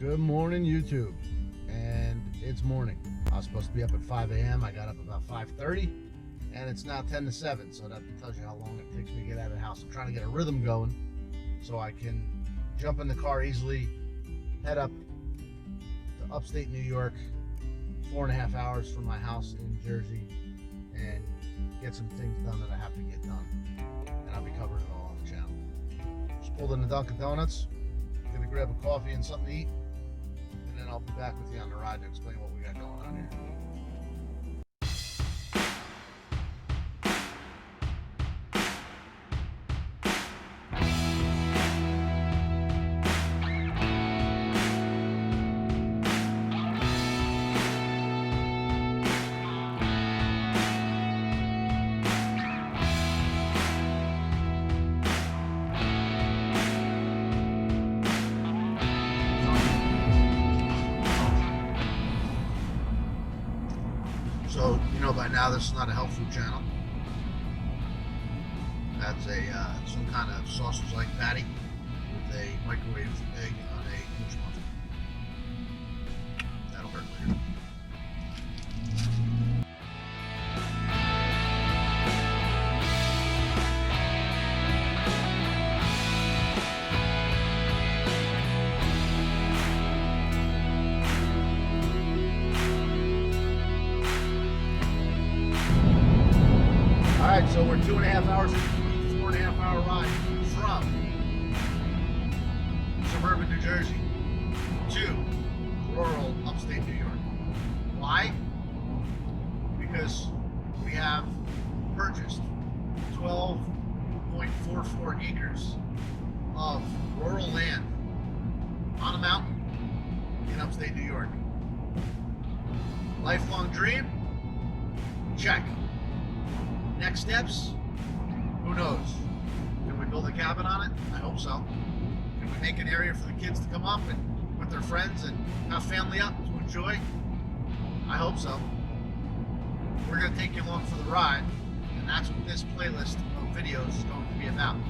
Good morning, YouTube. And it's morning. I was supposed to be up at 5 a.m. I got up about 5:30, and it's now 10 to 7, so that tells you how long it takes me to get out of the house. I'm trying to get a rhythm going so I can jump in the car easily, head up to upstate New York, 4.5 hours from my house in Jersey, and get some things done that I have to get done. And I'll be covering it all on the channel. Just pulled in the Dunkin' Donuts. Gonna grab a coffee and something to eat, and then I'll be back with you on the ride to explain what we got going on here. So, you know by now this is not a health food channel. That's some kind of sausage-like patty with a microwaved egg on a huge muffin. That'll hurt later. Alright, so we're 2.5 hours into the 4.5 hour ride from Suburban, New Jersey to rural upstate New York. Why? Because we have purchased 12.44 acres of rural land on a mountain in upstate New York. Lifelong dream? Check. Next steps? Who knows? Can we build a cabin on it? I hope so. Can we make an area for the kids to come up and with their friends and have family up to enjoy? I hope so. We're going to take you along for the ride, and that's what this playlist of videos is going to be about. So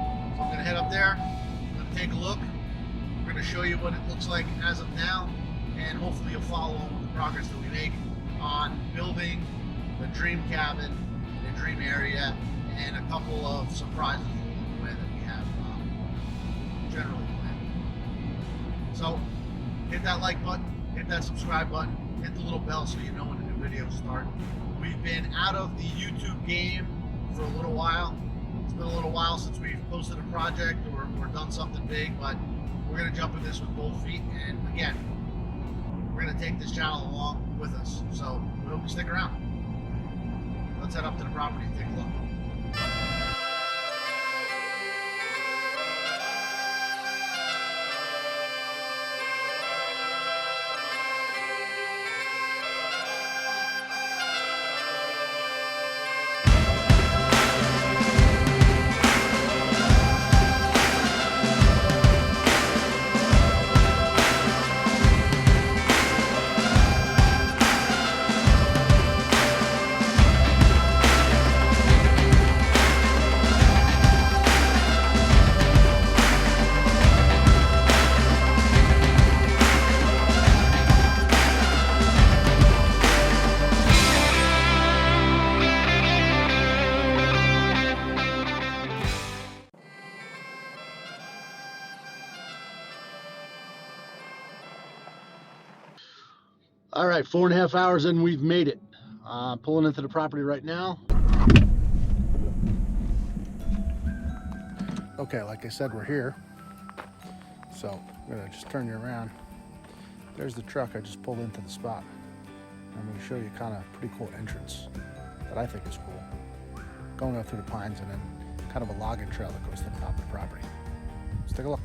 I'm going to head up there, I'm going to take a look, we're going to show you what it looks like as of now, and hopefully you'll follow along with the progress that we make on building the dream cabin, dream area, and a couple of surprises along the way that we have generally planned. So hit that like button, hit that subscribe button, hit the little bell so you know when the new videos start. We've been out of the YouTube game for a little while. It's been a little while since we've posted a project or done something big, but we're going to jump in this with both feet, and again, we're going to take this channel along with us. So we hope you stick around. Let's head up to the property and take a look. All right, 4.5 hours in, we've made it. Pulling into the property right now. Okay, like I said, we're here. So I'm gonna just turn you around. There's the truck I just pulled into the spot. I'm gonna show you kind of pretty cool entrance that I think is cool. Going up through the pines and then kind of a logging trail that goes to the top of the property. Let's take a look.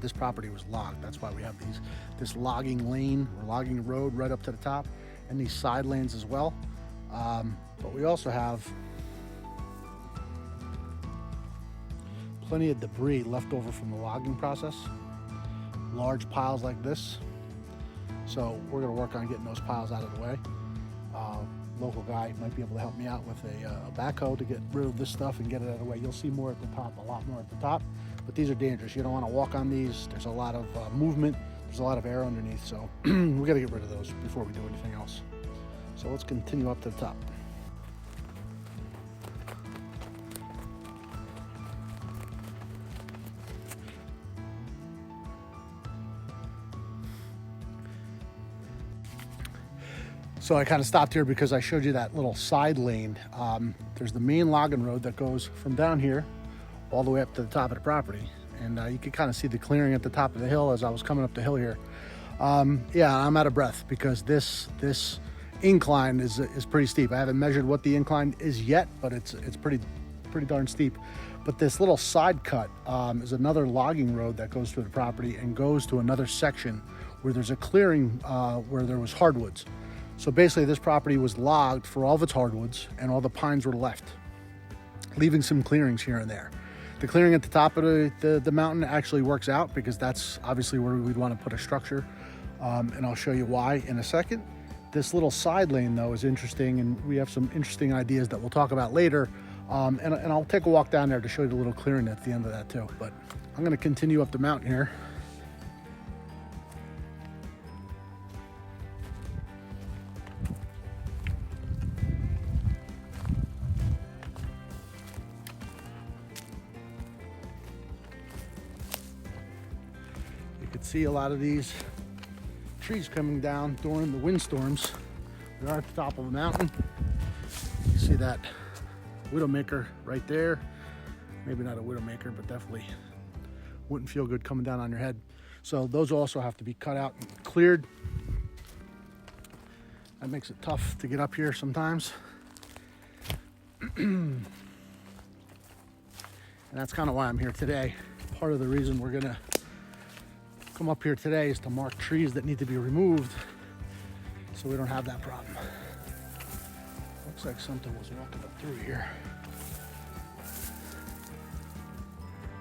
this property was logged. That's why we have this logging lane or logging road right up to the top, and these side lanes as well. But we also have plenty of debris left over from the logging process, large piles like this. So we're going to work on getting those piles out of the way. Local guy might be able to help me out with a backhoe to get rid of this stuff and get it out of the way. You'll see more at the top, a lot more at the top, but these are dangerous. You don't want to walk on these. There's a lot of movement. There's a lot of air underneath, so we got to get rid of those before we do anything else. So let's continue up to the top. So I kind of stopped here because I showed you that little side lane. There's the main logging road that goes from down here all the way up to the top of the property. And you can kind of see the clearing at the top of the hill as I was coming up the hill here. Yeah, I'm out of breath because this incline is pretty steep. I haven't measured what the incline is yet, but it's pretty darn steep. But this little side cut is another logging road that goes through the property and goes to another section where there's a clearing where there was hardwoods. So basically this property was logged for all of its hardwoods and all the pines were left, leaving some clearings here and there. The clearing at the top of the mountain actually works out because that's obviously where we'd want to put a structure. And I'll show you why in a second. This little side lane though is interesting, and we have some interesting ideas that we'll talk about later. And I'll take a walk down there to show you the little clearing at the end of that too. But I'm going to continue up the mountain here. See a lot of these trees coming down during the windstorms. We are at the top of a mountain. You see that widowmaker right there. Maybe not a widowmaker, but definitely wouldn't feel good coming down on your head. So those also have to be cut out and cleared. That makes it tough to get up here sometimes. And that's kind of why I'm here today. Part of the reason we're gonna come up here today is to mark trees that need to be removed so we don't have that problem. Looks like something was walking up through here.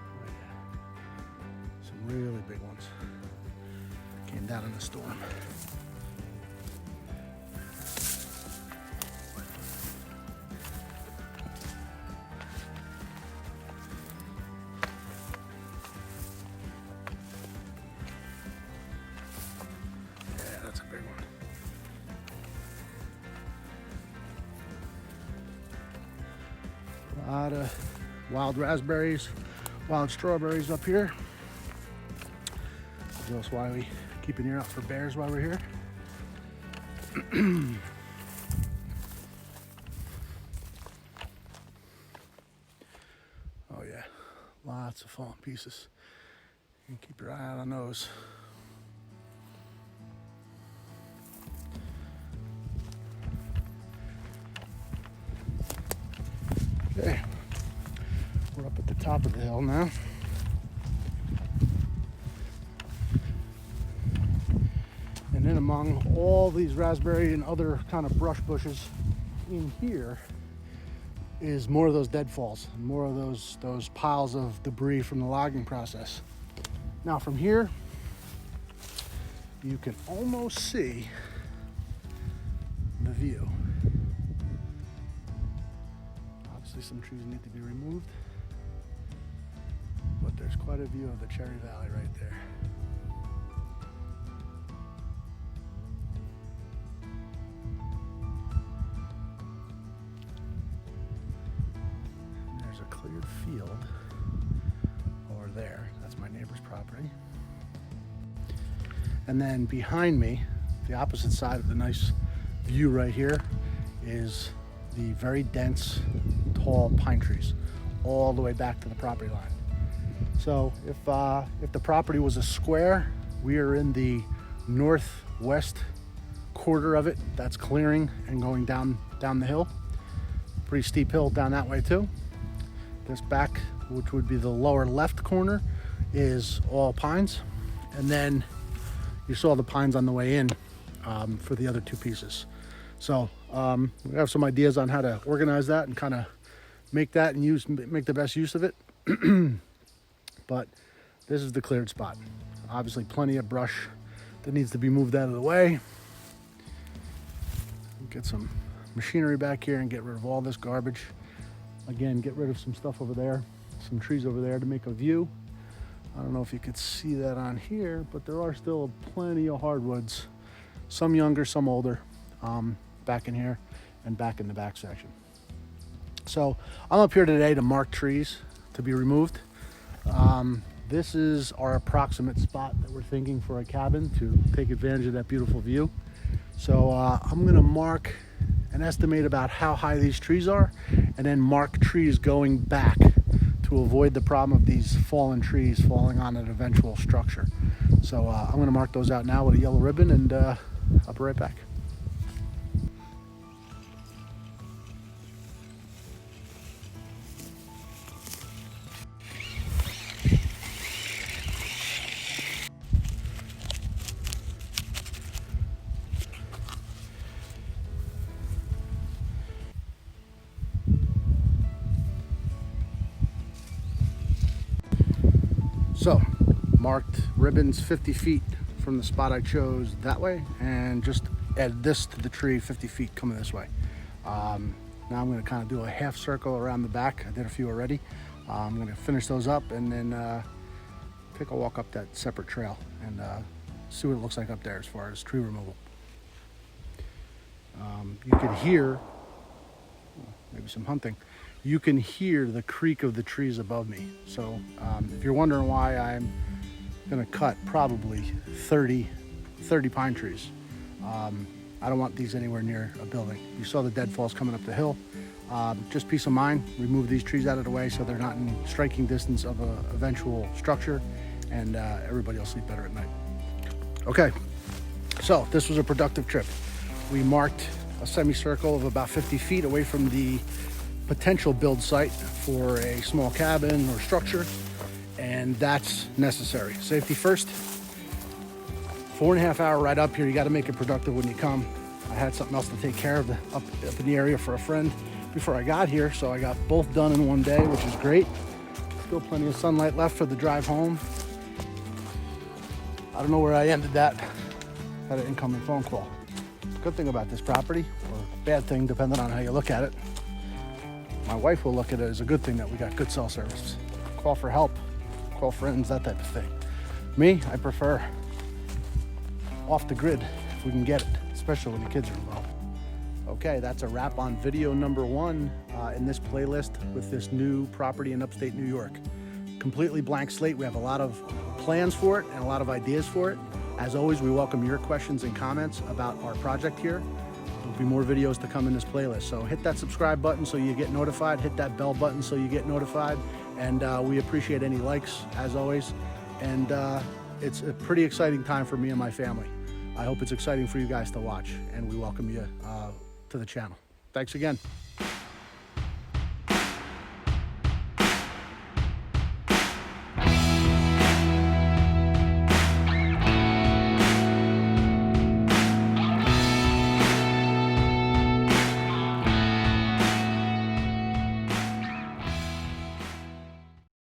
Oh yeah. Some really big ones. Came down in the storm. A lot of wild raspberries, wild strawberries up here. That's why we keep an ear out for bears while we're here. Oh yeah, lots of fallen pieces. You can keep your eye out on those. Okay, we're up at the top of the hill now. And then among all these raspberry and other kind of brush bushes in here is more of those deadfalls, more of those piles of debris from the logging process. Now from here, you can almost see the view. Some trees need to be removed, but there's quite a view of the Cherry Valley right there. And there's a cleared field over there. That's my neighbor's property. And then behind me, the opposite side of the nice view right here, is the very dense, tall pine trees all the way back to the property line. So if the property was a square, we are in the northwest quarter of it. That's clearing and going down the hill. Pretty steep hill down that way too. This back, which would be the lower left corner, is all pines. And then you saw the pines on the way in for the other two pieces. So we have some ideas on how to organize that and kind of make that and make the best use of it. But this is the cleared spot. Obviously plenty of brush that needs to be moved out of the way. Get some machinery back here and get rid of all this garbage. Again, get rid of some stuff over there, some trees over there to make a view. I don't know if you could see that on here, but there are still plenty of hardwoods, some younger, some older, back in here and back in the back section. So I'm up here today to mark trees to be removed. This is our approximate spot that we're thinking for a cabin to take advantage of that beautiful view. So I'm gonna mark and estimate about how high these trees are, and then mark trees going back to avoid the problem of these fallen trees falling on an eventual structure. So I'm gonna mark those out now with a yellow ribbon, and I'll be right back. So, marked ribbons 50 feet from the spot I chose that way, and just add this to the tree 50 feet coming this way. Now I'm going to kind of do a half circle around the back. I did a few already. I'm going to finish those up and then take a walk up that separate trail and see what it looks like up there as far as tree removal. You can hear, maybe some hunting, you can hear the creak of the trees above me. So if you're wondering why I'm gonna cut probably 30 pine trees. I don't want these anywhere near a building. You saw the deadfalls coming up the hill. Just peace of mind, remove these trees out of the way so they're not in striking distance of an eventual structure, and everybody will sleep better at night. Okay, so this was a productive trip. We marked a semicircle of about 50 feet away from the potential build site for a small cabin or structure, and that's necessary. Safety first. 4.5 hour ride up here. You got to make it productive when you come. I had something else to take care of up in the area for a friend before I got here, so I got both done in one day, which is great. Still plenty of sunlight left for the drive home. I don't know where I ended that. Had an incoming phone call. Good thing about this property, or bad thing depending on how you look at it. My wife will look at it as a good thing that we got good cell service. Call for help, call friends, that type of thing. Me, I prefer off the grid if we can get it, especially when the kids are involved. Okay, that's a wrap on video number 1 in this playlist with this new property in upstate New York. Completely blank slate. We have a lot of plans for it and a lot of ideas for it. As always, we welcome your questions and comments about our project here. There'll be more videos to come in this playlist. So hit that subscribe button so you get notified, hit that bell button so you get notified, and we appreciate any likes as always. And it's a pretty exciting time for me and my family. I hope it's exciting for you guys to watch, and we welcome you to the channel. Thanks again.